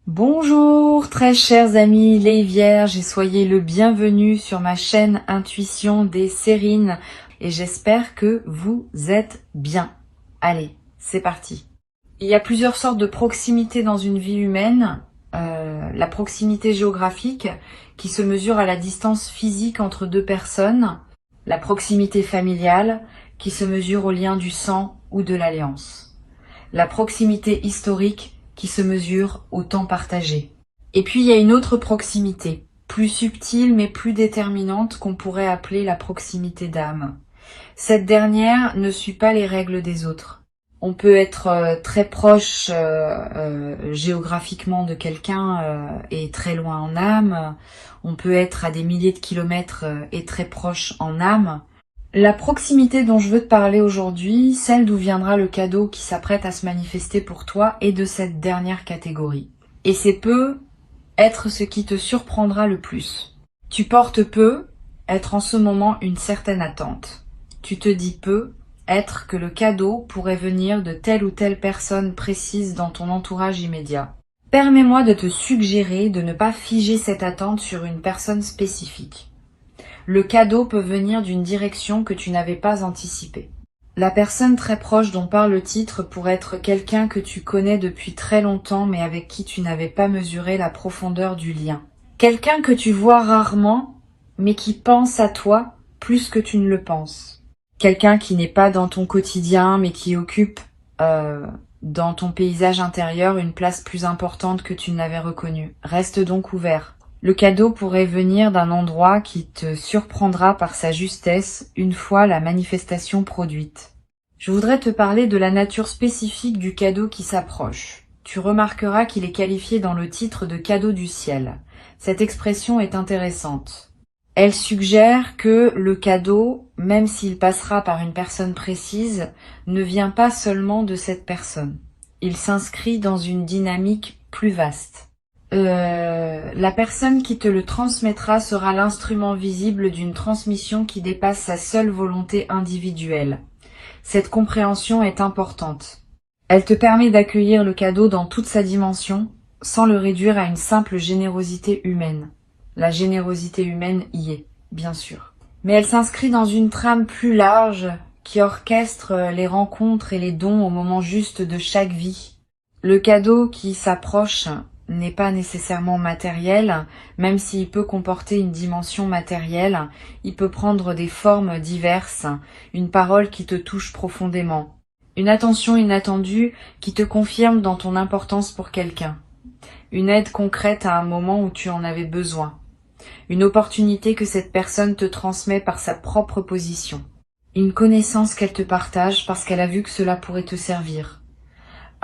Bonjour très chers amis les vierges et soyez le bienvenu sur ma chaîne Intuition des Sérines et j'espère que vous êtes bien. Allez, c'est parti. Il y a plusieurs sortes de proximité dans une vie humaine. La proximité géographique qui se mesure à la distance physique entre deux personnes. La proximité familiale qui se mesure au lien du sang ou de l'alliance. La proximité historique qui se mesure au temps partagé. Et puis il y a une autre proximité, plus subtile mais plus déterminante qu'on pourrait appeler la proximité d'âme. Cette dernière ne suit pas les règles des autres. On peut être très proche géographiquement de quelqu'un et très loin en âme. On peut être à des milliers de kilomètres et très proche en âme. La proximité dont je veux te parler aujourd'hui, celle d'où viendra le cadeau qui s'apprête à se manifester pour toi, est de cette dernière catégorie. Et c'est peut être ce qui te surprendra le plus. Tu portes peu être en ce moment une certaine attente. Tu te dis peu être que le cadeau pourrait venir de telle ou telle personne précise dans ton entourage immédiat. Permets-moi de te suggérer de ne pas figer cette attente sur une personne spécifique. Le cadeau peut venir d'une direction que tu n'avais pas anticipée. La personne très proche dont parle le titre pourrait être quelqu'un que tu connais depuis très longtemps mais avec qui tu n'avais pas mesuré la profondeur du lien. Quelqu'un que tu vois rarement mais qui pense à toi plus que tu ne le penses. Quelqu'un qui n'est pas dans ton quotidien mais qui occupe dans ton paysage intérieur une place plus importante que tu ne l'avais reconnue. Reste donc ouvert. Le cadeau pourrait venir d'un endroit qui te surprendra par sa justesse une fois la manifestation produite. Je voudrais te parler de la nature spécifique du cadeau qui s'approche. Tu remarqueras qu'il est qualifié dans le titre de cadeau du ciel. Cette expression est intéressante. Elle suggère que le cadeau, même s'il passera par une personne précise, ne vient pas seulement de cette personne. Il s'inscrit dans une dynamique plus vaste. La personne qui te le transmettra sera l'instrument visible d'une transmission qui dépasse sa seule volonté individuelle. Cette compréhension est importante. Elle te permet d'accueillir le cadeau dans toute sa dimension, sans le réduire à une simple générosité humaine. La générosité humaine y est, bien sûr. Mais elle s'inscrit dans une trame plus large qui orchestre les rencontres et les dons au moment juste de chaque vie. Le cadeau qui s'approche n'est pas nécessairement matériel, même s'il peut comporter une dimension matérielle, il peut prendre des formes diverses, une parole qui te touche profondément, une attention inattendue qui te confirme dans ton importance pour quelqu'un, une aide concrète à un moment où tu en avais besoin, une opportunité que cette personne te transmet par sa propre position, une connaissance qu'elle te partage parce qu'elle a vu que cela pourrait te servir.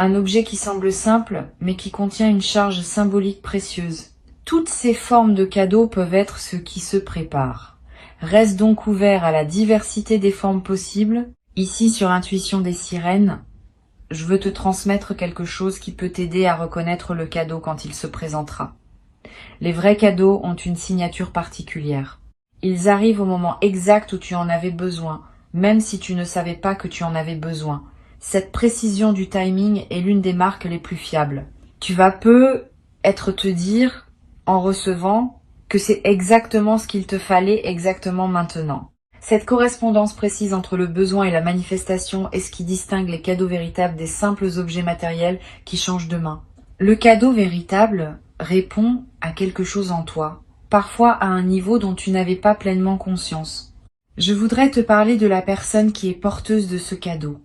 Un objet qui semble simple, mais qui contient une charge symbolique précieuse. Toutes ces formes de cadeaux peuvent être ce qui se prépare. Reste donc ouvert à la diversité des formes possibles. Ici, sur Intuition des Sirènes, je veux te transmettre quelque chose qui peut t'aider à reconnaître le cadeau quand il se présentera. Les vrais cadeaux ont une signature particulière. Ils arrivent au moment exact où tu en avais besoin, même si tu ne savais pas que tu en avais besoin. Cette précision du timing est l'une des marques les plus fiables. Tu vas peut-être te dire, en recevant, que c'est exactement ce qu'il te fallait exactement maintenant. Cette correspondance précise entre le besoin et la manifestation est ce qui distingue les cadeaux véritables des simples objets matériels qui changent de main. Le cadeau véritable répond à quelque chose en toi, parfois à un niveau dont tu n'avais pas pleinement conscience. Je voudrais te parler de la personne qui est porteuse de ce cadeau.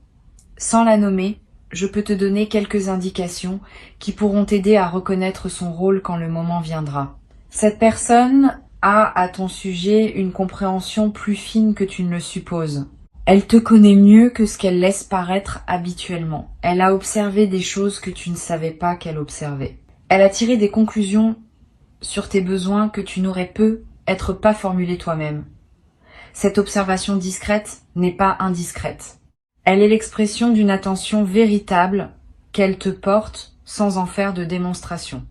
Sans la nommer, je peux te donner quelques indications qui pourront t'aider à reconnaître son rôle quand le moment viendra. Cette personne a à ton sujet une compréhension plus fine que tu ne le supposes. Elle te connaît mieux que ce qu'elle laisse paraître habituellement. Elle a observé des choses que tu ne savais pas qu'elle observait. Elle a tiré des conclusions sur tes besoins que tu n'aurais peut-être pas formulés toi-même. Cette observation discrète n'est pas indiscrète. Elle est l'expression d'une attention véritable qu'elle te porte sans en faire de démonstration.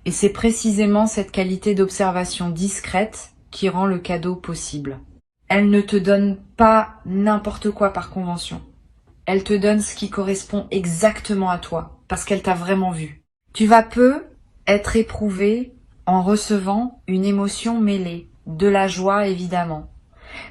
Et c'est précisément cette qualité d'observation discrète qui rend le cadeau possible. Elle ne te donne pas n'importe quoi par convention. Elle te donne ce qui correspond exactement à toi, parce qu'elle t'a vraiment vu. Tu vas être éprouvé en recevant une émotion mêlée, de la joie évidemment,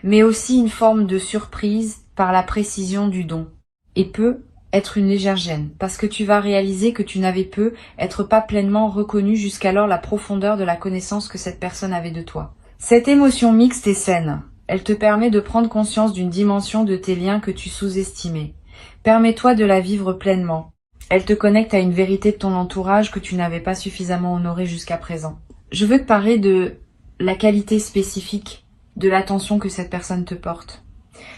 mais aussi une forme de surprise par la précision du don, et peut être une légère gêne, parce que tu vas réaliser que tu n'avais pu être pas pleinement reconnu jusqu'alors la profondeur de la connaissance que cette personne avait de toi. Cette émotion mixte est saine. Elle te permet de prendre conscience d'une dimension de tes liens que tu sous-estimais. Permets-toi de la vivre pleinement. Elle te connecte à une vérité de ton entourage que tu n'avais pas suffisamment honorée jusqu'à présent. Je veux te parler de la qualité spécifique de l'attention que cette personne te porte.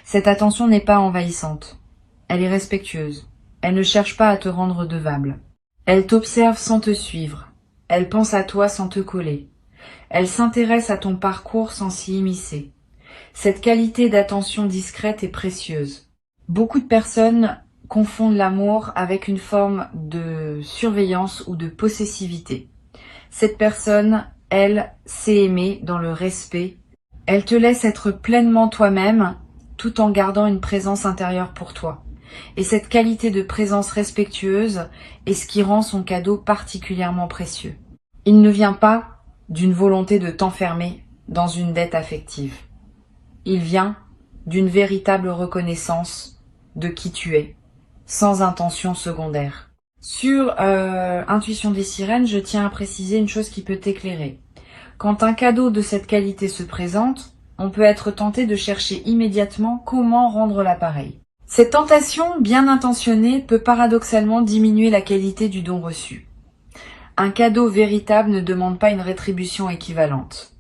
Cette attention n'est pas envahissante. Elle est respectueuse. Elle ne cherche pas à te rendre redevable. Elle t'observe sans te suivre. Elle pense à toi sans te coller. Elle s'intéresse à ton parcours sans s'y immiscer. Cette qualité d'attention discrète est précieuse. Beaucoup de personnes confondent l'amour avec une forme de surveillance ou de possessivité. Cette personne, elle, sait aimer dans le respect. Elle te laisse être pleinement toi-même tout en gardant une présence intérieure pour toi. Et cette qualité de présence respectueuse est ce qui rend son cadeau particulièrement précieux. Il ne vient pas d'une volonté de t'enfermer dans une dette affective. Il vient d'une véritable reconnaissance de qui tu es, sans intention secondaire. Sur Intuition des sirènes, je tiens à préciser une chose qui peut t'éclairer. Quand un cadeau de cette qualité se présente, on peut être tenté de chercher immédiatement comment rendre l'appareil. Cette tentation bien intentionnée peut paradoxalement diminuer la qualité du don reçu. Un cadeau véritable ne demande pas une rétribution équivalente.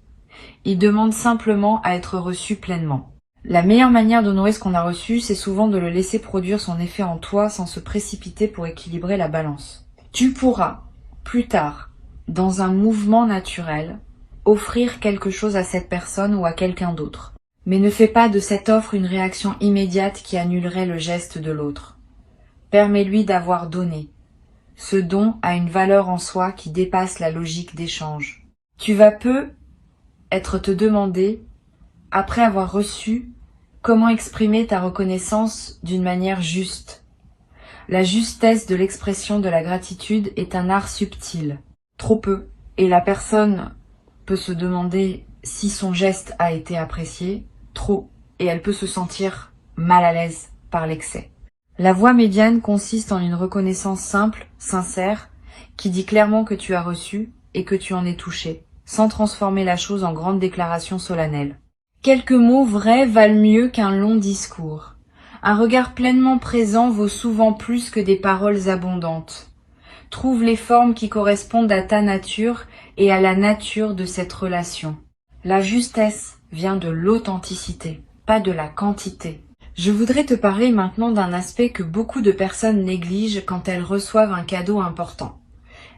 Il demande simplement à être reçu pleinement. La meilleure manière d'honorer ce qu'on a reçu, c'est souvent de le laisser produire son effet en toi sans se précipiter pour équilibrer la balance. Tu pourras, plus tard, dans un mouvement naturel, offrir quelque chose à cette personne ou à quelqu'un d'autre. Mais ne fais pas de cette offre une réaction immédiate qui annulerait le geste de l'autre. Permets-lui d'avoir donné. Ce don a une valeur en soi qui dépasse la logique d'échange. Tu vas être te demander, après avoir reçu, comment exprimer ta reconnaissance d'une manière juste. La justesse de l'expression de la gratitude est un art subtil. Trop peu. Et la personne peut se demander si son geste a été apprécié, trop, et elle peut se sentir mal à l'aise par l'excès. La voie médiane consiste en une reconnaissance simple, sincère, qui dit clairement que tu as reçu et que tu en es touché, sans transformer la chose en grande déclaration solennelle. Quelques mots vrais valent mieux qu'un long discours. Un regard pleinement présent vaut souvent plus que des paroles abondantes. Trouve les formes qui correspondent à ta nature et à la nature de cette relation. La justesse vient de l'authenticité, pas de la quantité. Je voudrais te parler maintenant d'un aspect que beaucoup de personnes négligent quand elles reçoivent un cadeau important.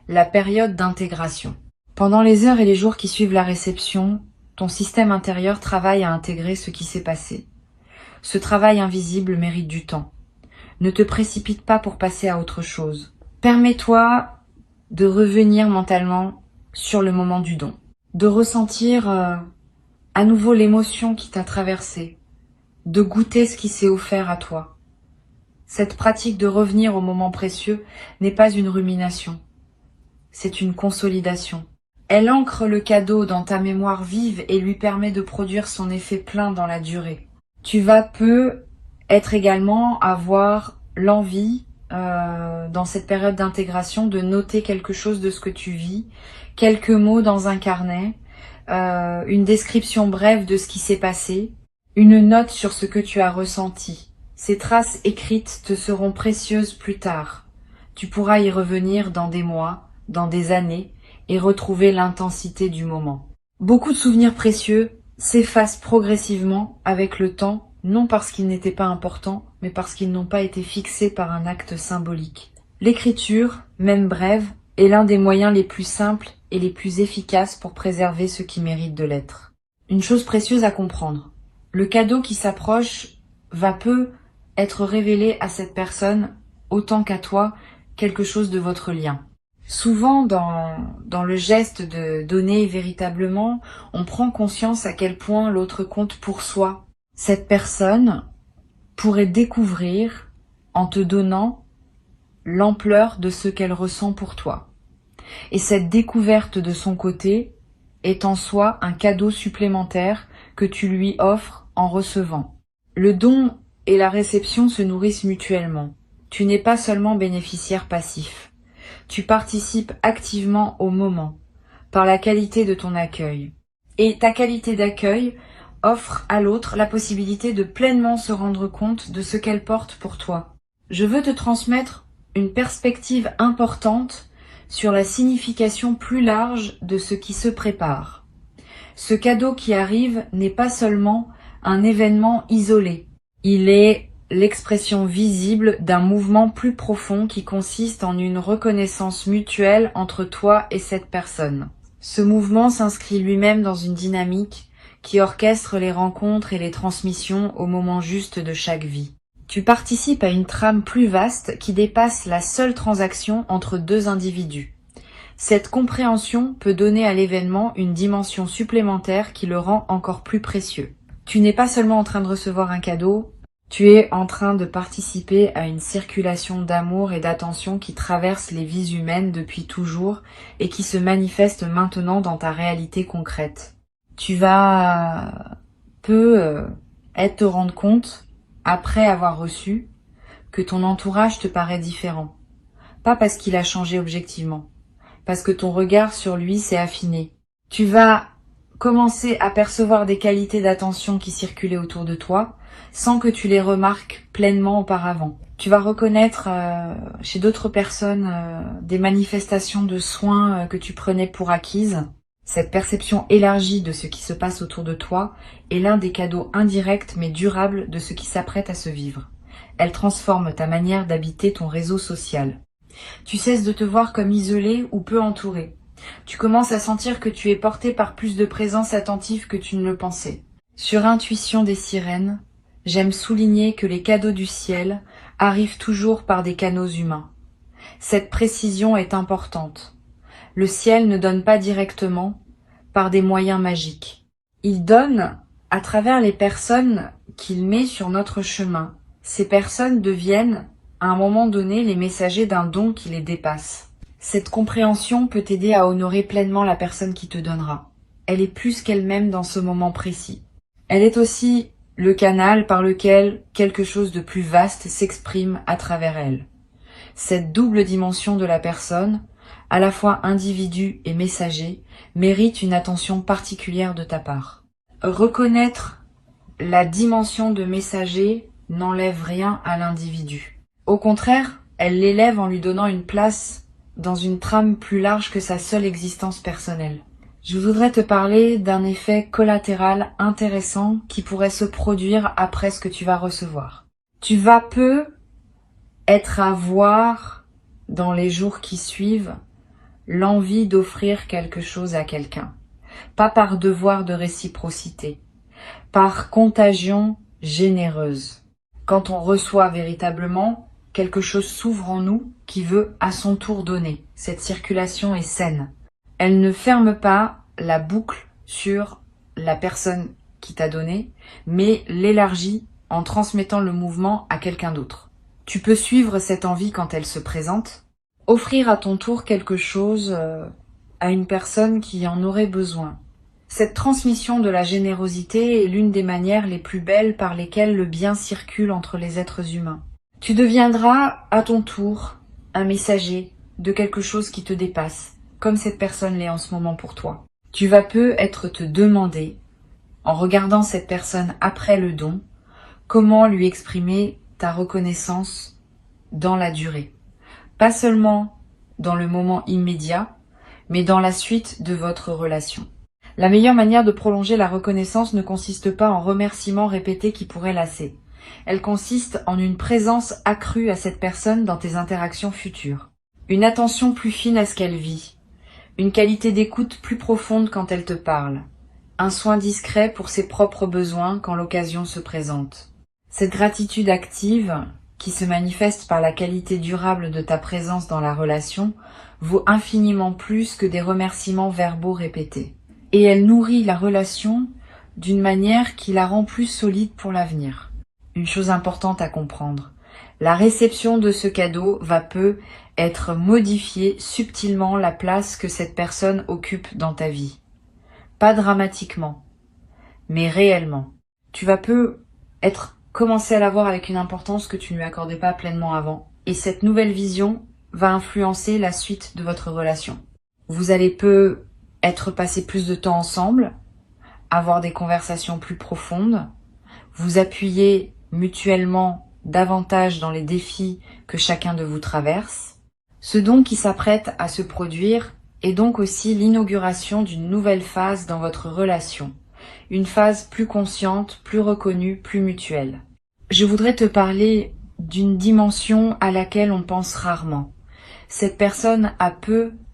La période d'intégration. Pendant les heures et les jours qui suivent la réception, ton système intérieur travaille à intégrer ce qui s'est passé. Ce travail invisible mérite du temps. Ne te précipite pas pour passer à autre chose. Permets-toi de revenir mentalement sur le moment du don. De ressentir à nouveau l'émotion qui t'a traversé. De goûter ce qui s'est offert à toi. Cette pratique de revenir au moment précieux n'est pas une rumination. C'est une consolidation. Elle ancre le cadeau dans ta mémoire vive et lui permet de produire son effet plein dans la durée. Tu vas être également avoir l'envie, dans cette période d'intégration, de noter quelque chose de ce que tu vis, quelques mots dans un carnet, une description brève de ce qui s'est passé, une note sur ce que tu as ressenti. Ces traces écrites te seront précieuses plus tard. Tu pourras y revenir dans des mois, dans des années, et retrouver l'intensité du moment. Beaucoup de souvenirs précieux s'effacent progressivement avec le temps, non parce qu'ils n'étaient pas importants, mais parce qu'ils n'ont pas été fixés par un acte symbolique. L'écriture, même brève, est l'un des moyens les plus simples et les plus efficaces pour préserver ce qui mérite de l'être. Une chose précieuse à comprendre. Le cadeau qui s'approche va être révélé à cette personne autant qu'à toi quelque chose de votre lien. Souvent, dans le geste de donner véritablement, on prend conscience à quel point l'autre compte pour soi. Cette personne pourrait découvrir, en te donnant, l'ampleur de ce qu'elle ressent pour toi. Et cette découverte de son côté est en soi un cadeau supplémentaire que tu lui offres en recevant. Le don et la réception se nourrissent mutuellement. Tu n'es pas seulement bénéficiaire passif. Tu participes activement au moment, par la qualité de ton accueil. Et ta qualité d'accueil offre à l'autre la possibilité de pleinement se rendre compte de ce qu'elle porte pour toi. Je veux te transmettre une perspective importante sur la signification plus large de ce qui se prépare. Ce cadeau qui arrive n'est pas seulement un événement isolé. Il est l'expression visible d'un mouvement plus profond qui consiste en une reconnaissance mutuelle entre toi et cette personne. Ce mouvement s'inscrit lui-même dans une dynamique qui orchestre les rencontres et les transmissions au moment juste de chaque vie. Tu participes à une trame plus vaste qui dépasse la seule transaction entre deux individus. Cette compréhension peut donner à l'événement une dimension supplémentaire qui le rend encore plus précieux. Tu n'es pas seulement en train de recevoir un cadeau, tu es en train de participer à une circulation d'amour et d'attention qui traverse les vies humaines depuis toujours et qui se manifeste maintenant dans ta réalité concrète. Tu vas te rendre compte, après avoir reçu, que ton entourage te paraît différent. Pas parce qu'il a changé objectivement, parce que ton regard sur lui s'est affiné. Tu vas commencer à percevoir des qualités d'attention qui circulaient autour de toi, sans que tu les remarques pleinement auparavant. Tu vas reconnaître chez d'autres personnes des manifestations de soins que tu prenais pour acquises. Cette perception élargie de ce qui se passe autour de toi est l'un des cadeaux indirects mais durables de ce qui s'apprête à se vivre. Elle transforme ta manière d'habiter ton réseau social. Tu cesses de te voir comme isolé ou peu entouré. Tu commences à sentir que tu es porté par plus de présence attentive que tu ne le pensais. Sur intuition des sirènes, j'aime souligner que les cadeaux du ciel arrivent toujours par des canaux humains. Cette précision est importante. Le ciel ne donne pas directement par des moyens magiques. Il donne à travers les personnes qu'il met sur notre chemin. Ces personnes deviennent, à un moment donné, les messagers d'un don qui les dépasse. Cette compréhension peut t'aider à honorer pleinement la personne qui te donnera. Elle est plus qu'elle-même dans ce moment précis. Elle est aussi le canal par lequel quelque chose de plus vaste s'exprime à travers elle. Cette double dimension de la personne, à la fois individu et messager, mérite une attention particulière de ta part. Reconnaître la dimension de messager n'enlève rien à l'individu. Au contraire, elle l'élève en lui donnant une place dans une trame plus large que sa seule existence personnelle. Je voudrais te parler d'un effet collatéral intéressant qui pourrait se produire après ce que tu vas recevoir. Tu vas peu être à voir dans les jours qui suivent l'envie d'offrir quelque chose à quelqu'un. Pas par devoir de réciprocité, par contagion généreuse. Quand on reçoit véritablement, quelque chose s'ouvre en nous qui veut à son tour donner. Cette circulation est saine. Elle ne ferme pas la boucle sur la personne qui t'a donné, mais l'élargit en transmettant le mouvement à quelqu'un d'autre. Tu peux suivre cette envie quand elle se présente, offrir à ton tour quelque chose à une personne qui en aurait besoin. Cette transmission de la générosité est l'une des manières les plus belles par lesquelles le bien circule entre les êtres humains. Tu deviendras à ton tour un messager de quelque chose qui te dépasse, comme cette personne l'est en ce moment pour toi. Tu vas peut-être te demander, en regardant cette personne après le don, comment lui exprimer ta reconnaissance dans la durée. Pas seulement dans le moment immédiat, mais dans la suite de votre relation. La meilleure manière de prolonger la reconnaissance ne consiste pas en remerciements répétés qui pourraient lasser. Elle consiste en une présence accrue à cette personne dans tes interactions futures. Une attention plus fine à ce qu'elle vit. Une qualité d'écoute plus profonde quand elle te parle. Un soin discret pour ses propres besoins quand l'occasion se présente. Cette gratitude active, qui se manifeste par la qualité durable de ta présence dans la relation, vaut infiniment plus que des remerciements verbaux répétés. Et elle nourrit la relation d'une manière qui la rend plus solide pour l'avenir. Une chose importante à comprendre, la réception de ce cadeau va peu être modifier subtilement la place que cette personne occupe dans ta vie. Pas dramatiquement, mais réellement. Tu vas commencer à la voir avec une importance que tu ne lui accordais pas pleinement avant. Et cette nouvelle vision va influencer la suite de votre relation. Vous allez être passé plus de temps ensemble, avoir des conversations plus profondes, vous appuyer mutuellement davantage dans les défis que chacun de vous traverse. Ce don qui s'apprête à se produire est donc aussi l'inauguration d'une nouvelle phase dans votre relation. Une phase plus consciente, plus reconnue, plus mutuelle. Je voudrais te parler d'une dimension à laquelle on pense rarement. Cette personne a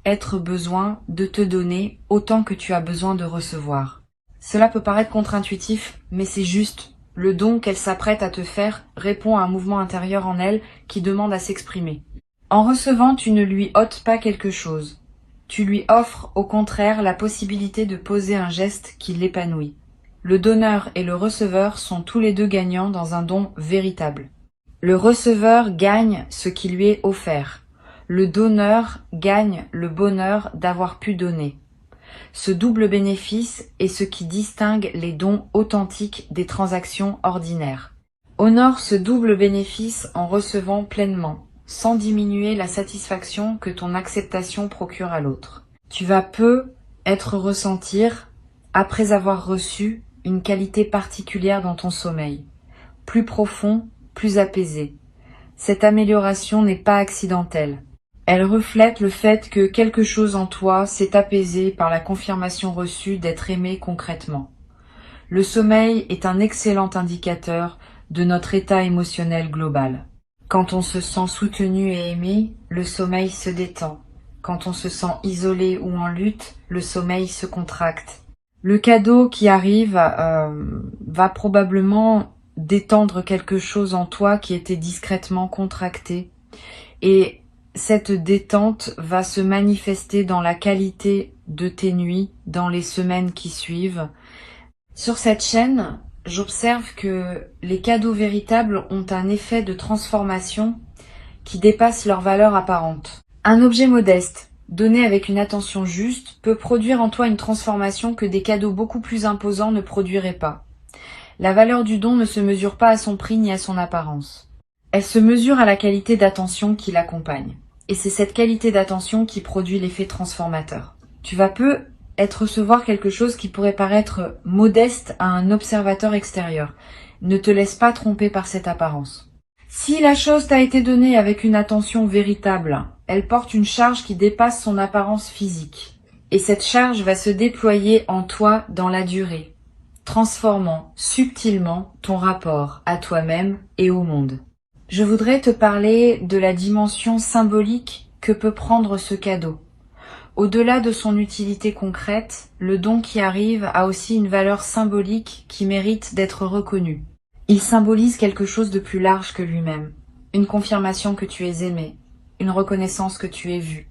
être besoin de te donner autant que tu as besoin de recevoir. Cela peut paraître contre-intuitif, mais c'est juste. Le don qu'elle s'apprête à te faire répond à un mouvement intérieur en elle qui demande à s'exprimer. En recevant, tu ne lui ôtes pas quelque chose. Tu lui offres au contraire la possibilité de poser un geste qui l'épanouit. Le donneur et le receveur sont tous les deux gagnants dans un don véritable. Le receveur gagne ce qui lui est offert. Le donneur gagne le bonheur d'avoir pu donner. Ce double bénéfice est ce qui distingue les dons authentiques des transactions ordinaires. Honore ce double bénéfice en recevant pleinement, sans diminuer la satisfaction que ton acceptation procure à l'autre. Tu vas ressentir, après avoir reçu, une qualité particulière dans ton sommeil, plus profond, plus apaisé. Cette amélioration n'est pas accidentelle. Elle reflète le fait que quelque chose en toi s'est apaisé par la confirmation reçue d'être aimé concrètement. Le sommeil est un excellent indicateur de notre état émotionnel global. Quand on se sent soutenu et aimé, le sommeil se détend. Quand on se sent isolé ou en lutte, le sommeil se contracte. Le cadeau qui arrive va probablement détendre quelque chose en toi qui était discrètement contracté. Et cette détente va se manifester dans la qualité de tes nuits dans les semaines qui suivent. Sur cette chaîne, j'observe que les cadeaux véritables ont un effet de transformation qui dépasse leur valeur apparente. Un objet modeste, donné avec une attention juste, peut produire en toi une transformation que des cadeaux beaucoup plus imposants ne produiraient pas. La valeur du don ne se mesure pas à son prix ni à son apparence. Elle se mesure à la qualité d'attention qui l'accompagne. Et c'est cette qualité d'attention qui produit l'effet transformateur. Tu vas recevoir quelque chose qui pourrait paraître modeste à un observateur extérieur. Ne te laisse pas tromper par cette apparence. Si la chose t'a été donnée avec une attention véritable, elle porte une charge qui dépasse son apparence physique. Et cette charge va se déployer en toi dans la durée, transformant subtilement ton rapport à toi-même et au monde. Je voudrais te parler de la dimension symbolique que peut prendre ce cadeau. Au-delà de son utilité concrète, le don qui arrive a aussi une valeur symbolique qui mérite d'être reconnue. Il symbolise quelque chose de plus large que lui-même. Une confirmation que tu es aimé, une reconnaissance que tu es vu,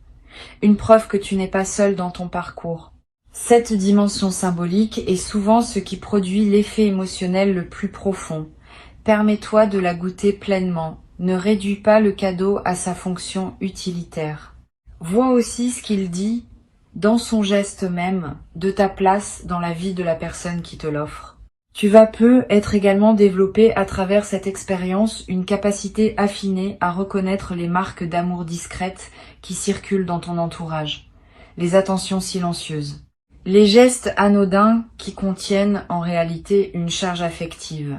une preuve que tu n'es pas seul dans ton parcours. Cette dimension symbolique est souvent ce qui produit l'effet émotionnel le plus profond. Permets-toi de la goûter pleinement. Ne réduis pas le cadeau à sa fonction utilitaire. Vois aussi ce qu'il dit dans son geste même de ta place dans la vie de la personne qui te l'offre. Tu vas être également développé à travers cette expérience une capacité affinée à reconnaître les marques d'amour discrètes qui circulent dans ton entourage, les attentions silencieuses, les gestes anodins qui contiennent en réalité une charge affective.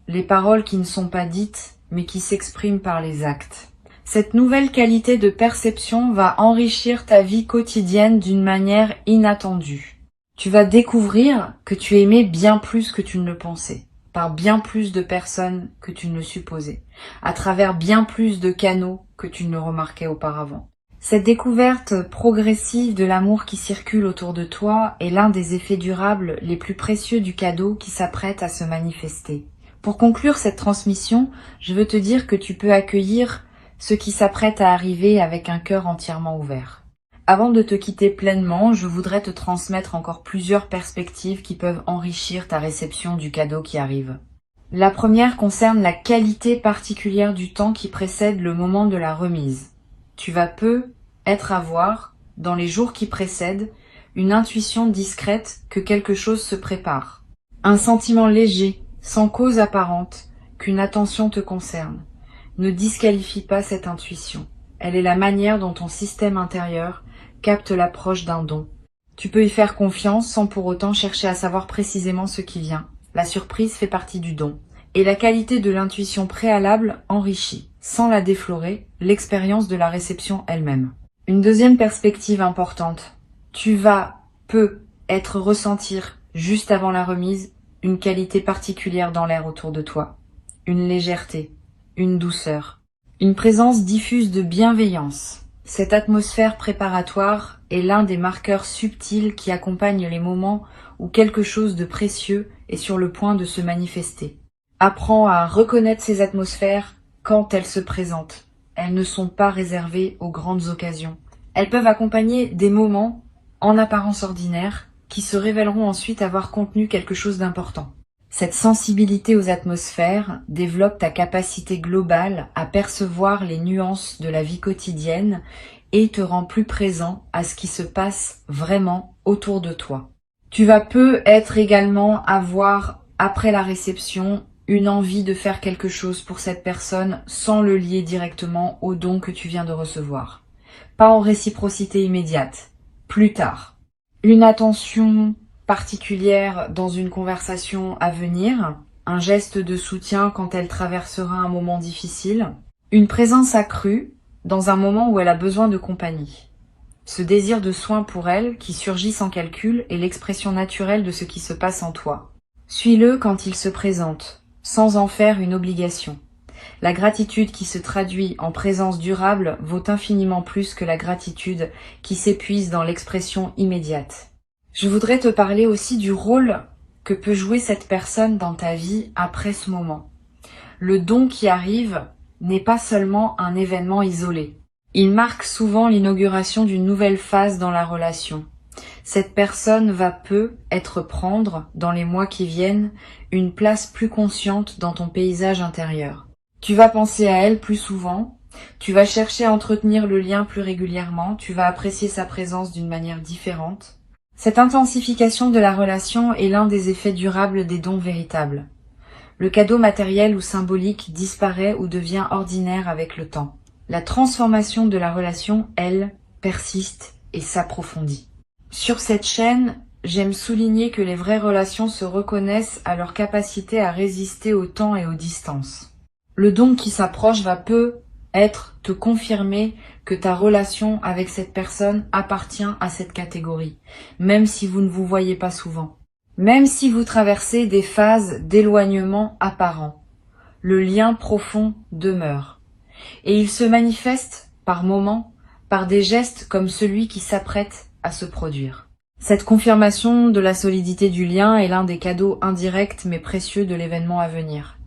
Les paroles qui ne sont pas dites, mais qui s'expriment par les actes. Cette nouvelle qualité de perception va enrichir ta vie quotidienne d'une manière inattendue. Tu vas découvrir que tu aimais bien plus que tu ne le pensais, par bien plus de personnes que tu ne le supposais, à travers bien plus de canaux que tu ne le remarquais auparavant. Cette découverte progressive de l'amour qui circule autour de toi est l'un des effets durables les plus précieux du cadeau qui s'apprête à se manifester. Pour conclure cette transmission, je veux te dire que tu peux accueillir ce qui s'apprête à arriver avec un cœur entièrement ouvert. Avant de te quitter pleinement, je voudrais te transmettre encore plusieurs perspectives qui peuvent enrichir ta réception du cadeau qui arrive. La première concerne la qualité particulière du temps qui précède le moment de la remise. Tu vas peut-être avoir, dans les jours qui précèdent, une intuition discrète que quelque chose se prépare. Un sentiment léger, sans cause apparente, qu'une attention te concerne. Ne disqualifie pas cette intuition. Elle est la manière dont ton système intérieur capte l'approche d'un don. Tu peux y faire confiance sans pour autant chercher à savoir précisément ce qui vient. La surprise fait partie du don. Et la qualité de l'intuition préalable enrichit, sans la déflorer, l'expérience de la réception elle-même. Une deuxième perspective importante. Tu vas peut-être ressentir, juste avant la remise, une qualité particulière dans l'air autour de toi. Une légèreté, une douceur, une présence diffuse de bienveillance. Cette atmosphère préparatoire est l'un des marqueurs subtils qui accompagnent les moments où quelque chose de précieux est sur le point de se manifester. Apprends à reconnaître ces atmosphères quand elles se présentent. Elles ne sont pas réservées aux grandes occasions. Elles peuvent accompagner des moments, en apparence ordinaires, qui se révéleront ensuite avoir contenu quelque chose d'important. Cette sensibilité aux atmosphères développe ta capacité globale à percevoir les nuances de la vie quotidienne et te rend plus présent à ce qui se passe vraiment autour de toi. Tu vas peut-être également avoir, après la réception, une envie de faire quelque chose pour cette personne sans le lier directement au don que tu viens de recevoir. Pas en réciprocité immédiate, plus tard. Une attention particulière dans une conversation à venir, un geste de soutien quand elle traversera un moment difficile, une présence accrue dans un moment où elle a besoin de compagnie. Ce désir de soin pour elle, qui surgit sans calcul, est l'expression naturelle de ce qui se passe en toi. Suis-le quand il se présente, sans en faire une obligation. La gratitude qui se traduit en présence durable vaut infiniment plus que la gratitude qui s'épuise dans l'expression immédiate. Je voudrais te parler aussi du rôle que peut jouer cette personne dans ta vie après ce moment. Le don qui arrive n'est pas seulement un événement isolé. Il marque souvent l'inauguration d'une nouvelle phase dans la relation. Cette personne va peut-être prendre, dans les mois qui viennent, une place plus consciente dans ton paysage intérieur. Tu vas penser à elle plus souvent, tu vas chercher à entretenir le lien plus régulièrement, tu vas apprécier sa présence d'une manière différente. Cette intensification de la relation est l'un des effets durables des dons véritables. Le cadeau matériel ou symbolique disparaît ou devient ordinaire avec le temps. La transformation de la relation, elle, persiste et s'approfondit. Sur cette chaîne, j'aime souligner que les vraies relations se reconnaissent à leur capacité à résister au temps et aux distances. Le don qui s'approche va peut-être te confirmer que ta relation avec cette personne appartient à cette catégorie, même si vous ne vous voyez pas souvent. Même si vous traversez des phases d'éloignement apparent, le lien profond demeure. Et il se manifeste, par moments, par des gestes comme celui qui s'apprête à se produire. Cette confirmation de la solidité du lien est l'un des cadeaux indirects mais précieux de l'événement à venir.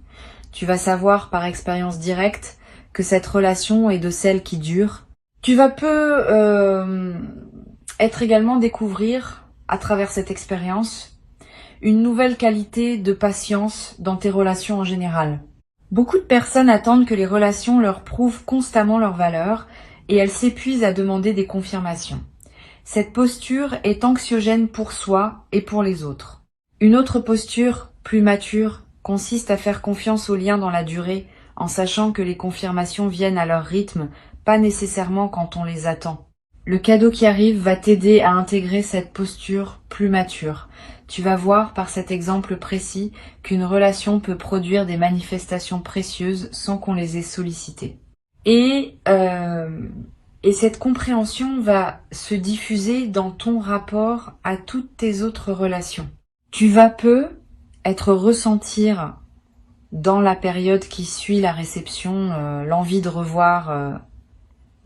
Tu vas savoir par expérience directe que cette relation est de celles qui durent. Tu vas être également découvrir, à travers cette expérience, une nouvelle qualité de patience dans tes relations en général. Beaucoup de personnes attendent que les relations leur prouvent constamment leur valeur et elles s'épuisent à demander des confirmations. Cette posture est anxiogène pour soi et pour les autres. Une autre posture, plus mature, consiste à faire confiance aux liens dans la durée, en sachant que les confirmations viennent à leur rythme, pas nécessairement quand on les attend. Le cadeau qui arrive va t'aider à intégrer cette posture plus mature. Tu vas voir par cet exemple précis qu'une relation peut produire des manifestations précieuses sans qu'on les ait sollicitées. Et cette compréhension va se diffuser dans ton rapport à toutes tes autres relations. Tu vas être ressentir dans la période qui suit la réception l'envie de revoir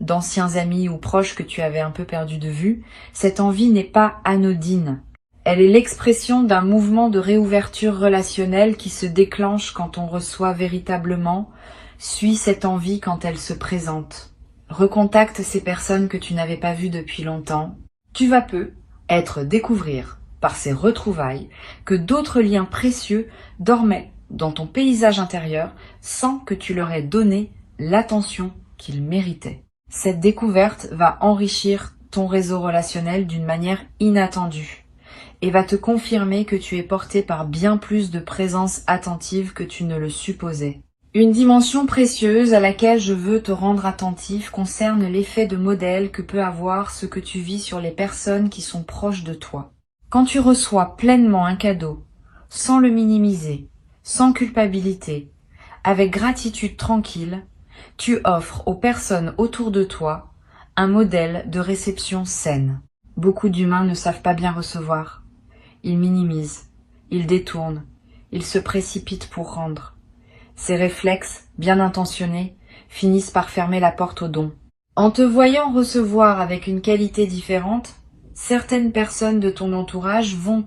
d'anciens amis ou proches que tu avais un peu perdu de vue. Cette envie n'est pas anodine. Elle est l'expression d'un mouvement de réouverture relationnelle qui se déclenche quand on reçoit véritablement, suit cette envie quand elle se présente. Recontacte ces personnes que tu n'avais pas vues depuis longtemps. Tu vas peut-être découvrir par ces retrouvailles que d'autres liens précieux dormaient dans ton paysage intérieur sans que tu leur aies donné l'attention qu'ils méritaient. Cette découverte va enrichir ton réseau relationnel d'une manière inattendue et va te confirmer que tu es porté par bien plus de présence attentive que tu ne le supposais. Une dimension précieuse à laquelle je veux te rendre attentif concerne l'effet de modèle que peut avoir ce que tu vis sur les personnes qui sont proches de toi. Quand tu reçois pleinement un cadeau, sans le minimiser, sans culpabilité, avec gratitude tranquille, tu offres aux personnes autour de toi un modèle de réception saine. Beaucoup d'humains ne savent pas bien recevoir. Ils minimisent, ils détournent, ils se précipitent pour rendre. Ces réflexes, bien intentionnés, finissent par fermer la porte au don. En te voyant recevoir avec une qualité différente, certaines personnes de ton entourage vont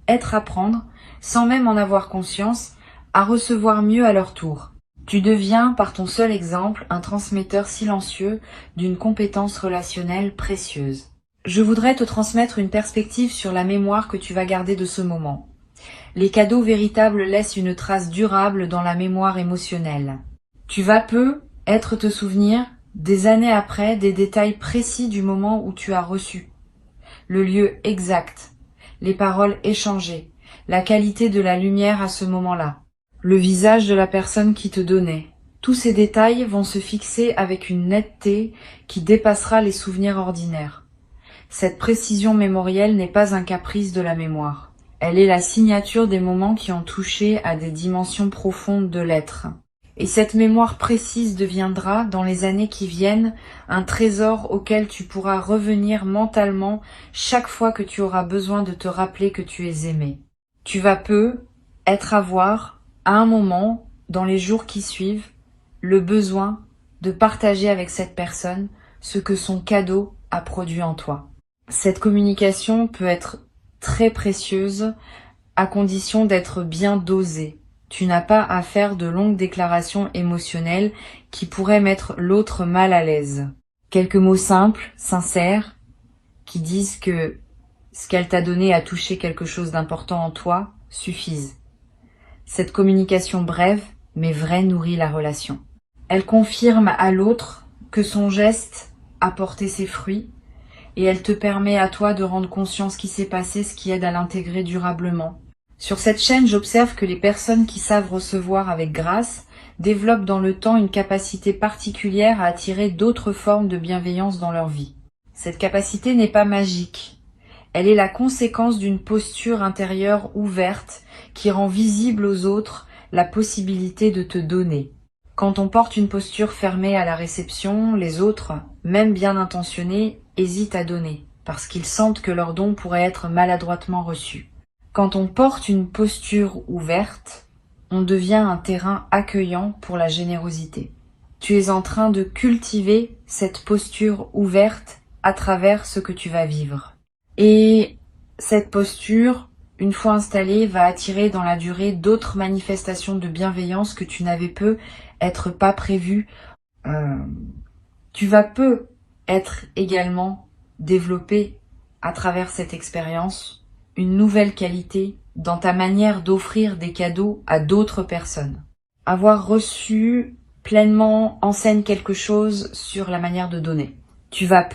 être apprendre, sans même en avoir conscience, à recevoir mieux à leur tour. Tu deviens, par ton seul exemple, un transmetteur silencieux d'une compétence relationnelle précieuse. Je voudrais te transmettre une perspective sur la mémoire que tu vas garder de ce moment. Les cadeaux véritables laissent une trace durable dans la mémoire émotionnelle. Tu vas être te souvenir, des années après, des détails précis du moment où tu as reçu. Le lieu exact, les paroles échangées, la qualité de la lumière à ce moment-là, le visage de la personne qui te donnait. Tous ces détails vont se fixer avec une netteté qui dépassera les souvenirs ordinaires. Cette précision mémorielle n'est pas un caprice de la mémoire. Elle est la signature des moments qui ont touché à des dimensions profondes de l'être. Et cette mémoire précise deviendra, dans les années qui viennent, un trésor auquel tu pourras revenir mentalement chaque fois que tu auras besoin de te rappeler que tu es aimé. Tu vas avoir, à un moment, dans les jours qui suivent, le besoin de partager avec cette personne ce que son cadeau a produit en toi. Cette communication peut être très précieuse à condition d'être bien dosée. Tu n'as pas à faire de longues déclarations émotionnelles qui pourraient mettre l'autre mal à l'aise. Quelques mots simples, sincères, qui disent que ce qu'elle t'a donné a touché quelque chose d'important en toi, suffisent. Cette communication brève mais vraie nourrit la relation. Elle confirme à l'autre que son geste a porté ses fruits et elle te permet à toi de rendre conscience ce qui s'est passé, ce qui aide à l'intégrer durablement. Sur cette chaîne, j'observe que les personnes qui savent recevoir avec grâce développent dans le temps une capacité particulière à attirer d'autres formes de bienveillance dans leur vie. Cette capacité n'est pas magique. Elle est la conséquence d'une posture intérieure ouverte qui rend visible aux autres la possibilité de te donner. Quand on porte une posture fermée à la réception, les autres, même bien intentionnés, hésitent à donner, parce qu'ils sentent que leur don pourrait être maladroitement reçu. Quand on porte une posture ouverte, on devient un terrain accueillant pour la générosité. Tu es en train de cultiver cette posture ouverte à travers ce que tu vas vivre. Et cette posture, une fois installée, va attirer dans la durée d'autres manifestations de bienveillance que tu n'avais être pas prévues. Tu vas être également développé à travers cette expérience une nouvelle qualité dans ta manière d'offrir des cadeaux à d'autres personnes. Avoir reçu pleinement enseigne quelque chose sur la manière de donner. Tu vas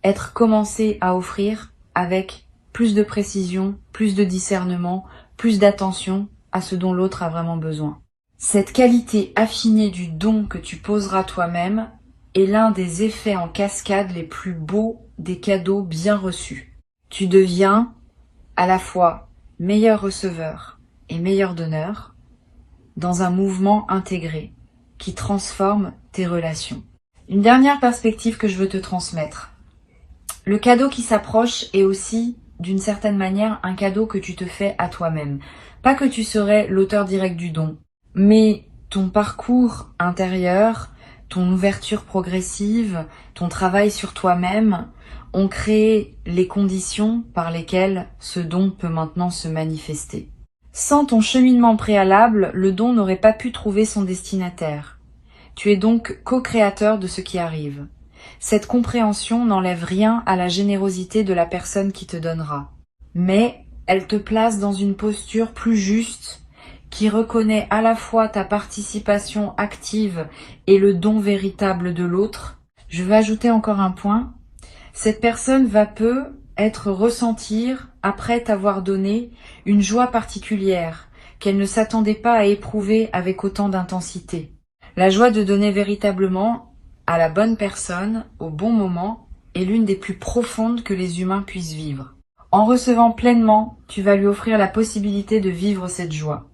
être commencé à offrir avec plus de précision, plus de discernement, plus d'attention à ce dont l'autre a vraiment besoin. Cette qualité affinée du don que tu poseras toi-même est l'un des effets en cascade les plus beaux des cadeaux bien reçus. Tu deviens à la fois meilleur receveur et meilleur donneur dans un mouvement intégré qui transforme tes relations. Une dernière perspective que je veux te transmettre. Le cadeau qui s'approche est aussi, d'une certaine manière, un cadeau que tu te fais à toi-même. Pas que tu serais l'auteur direct du don, mais ton parcours intérieur, ton ouverture progressive, ton travail sur toi-même ont créé les conditions par lesquelles ce don peut maintenant se manifester. Sans ton cheminement préalable, le don n'aurait pas pu trouver son destinataire. Tu es donc co-créateur de ce qui arrive. Cette compréhension n'enlève rien à la générosité de la personne qui te donnera, mais elle te place dans une posture plus juste qui reconnaît à la fois ta participation active et le don véritable de l'autre, Je veux ajouter encore un point. Cette personne va peu être ressentir, après t'avoir donné, une joie particulière qu'elle ne s'attendait pas à éprouver avec autant d'intensité. La joie de donner véritablement à la bonne personne, au bon moment, est l'une des plus profondes que les humains puissent vivre. En recevant pleinement, tu vas lui offrir la possibilité de vivre cette joie.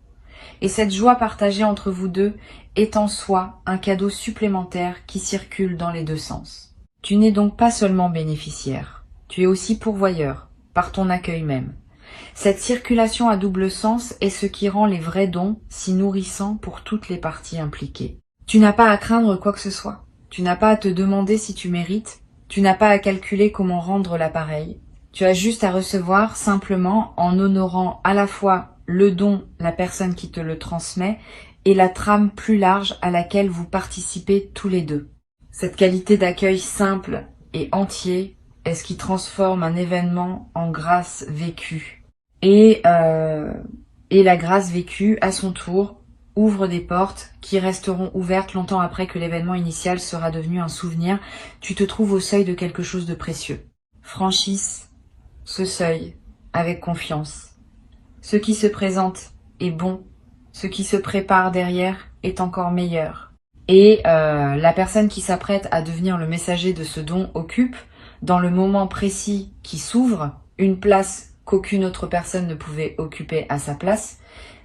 Et cette joie partagée entre vous deux est en soi un cadeau supplémentaire qui circule dans les deux sens. Tu n'es donc pas seulement bénéficiaire, tu es aussi pourvoyeur, par ton accueil même. Cette circulation à double sens est ce qui rend les vrais dons si nourrissants pour toutes les parties impliquées. Tu n'as pas à craindre quoi que ce soit, tu n'as pas à te demander si tu mérites, tu n'as pas à calculer comment rendre l'appareil. Tu as juste à recevoir simplement en honorant à la fois le don, la personne qui te le transmet, et la trame plus large à laquelle vous participez tous les deux. Cette qualité d'accueil simple et entier est ce qui transforme un événement en grâce vécue. Et la grâce vécue, à son tour, ouvre des portes qui resteront ouvertes longtemps après que l'événement initial sera devenu un souvenir. Tu te trouves au seuil de quelque chose de précieux. Franchisse ce seuil avec confiance. Ce qui se présente est bon, ce qui se prépare derrière est encore meilleur. Et la personne qui s'apprête à devenir le messager de ce don occupe, dans le moment précis qui s'ouvre, une place qu'aucune autre personne ne pouvait occuper à sa place.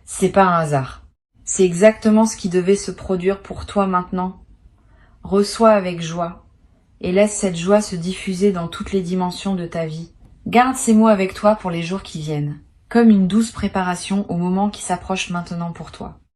C'est pas un hasard. C'est exactement ce qui devait se produire pour toi maintenant. Reçois avec joie et laisse cette joie se diffuser dans toutes les dimensions de ta vie. Garde ces mots avec toi pour les jours qui viennent, comme une douce préparation au moment qui s'approche maintenant pour toi.